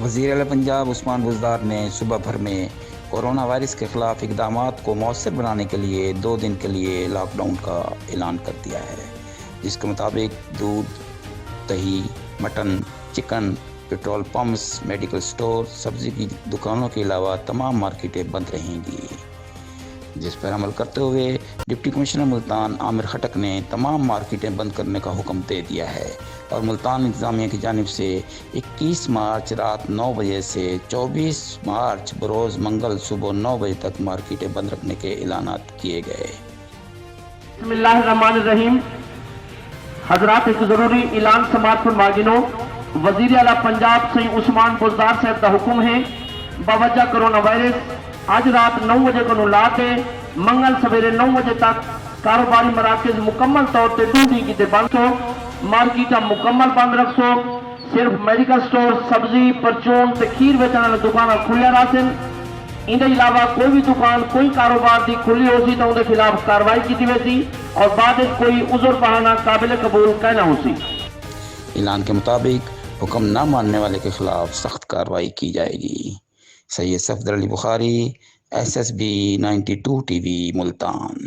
وزیر اعلیٰ پنجاب عثمان بزدار نے صوبہ بھر میں کورونا وائرس کے خلاف اقدامات کو مؤثر بنانے کے لیے 2 دن کے لیے لاک ڈاؤن کا اعلان کر دیا ہے، جس کے مطابق دودھ، دہی، mutton, chicken, petrol pumps, medical store, سبزی کی دکانوں کے علاوہ تمام مارکیٹیں بند رہیں گی، جس پر عمل کرتے ہوئے ڈپٹی کمشنر ملتان عامر خٹک نے تمام مارکیٹیں بند کرنے کا حکم دے دیا ہے اور ملتان انتظامیہ کی جانب سے 21 مارچ رات 9 بجے سے 24 مارچ بروز منگل صبح 9 بجے تک مارکیٹیں بند رکھنے کے اعلانات کیے گئے۔ بسم اللہ الرحمن الرحیم۔ حضرات ایک ضروری اعلان سماعت فرماگنو، وزیر اعلیٰ پنجاب سے عثمان بزدار صاحب کا حکم ہے باوجہ کرونا وائرس آج رات 9 بجے کو نولاتے منگل سویرے 9 بجے تک کاروباری مراکز مکمل طور پہ ڈیوٹی کی بند ہو، مارکیٹاں مکمل بند رکھو، صرف میڈیکل سٹور، سبزی، پرچون تے کھیر بیچنے والے دکاناں کھلے راسن۔ ان کے علاوہ کوئی بھی دکان کوئی کاروبار دی کھلی ہو سی تو ان کے خلاف کاروائی کی ویسی اور بعد کوئی عذر بہانہ قابل قبول کہنا ہو سی۔ اعلان کے مطابق حکم نہ ماننے والے کے خلاف سخت کارروائی کی جائے گی۔ سید صفدر علی بخاری، SSB 92 TV ملتان۔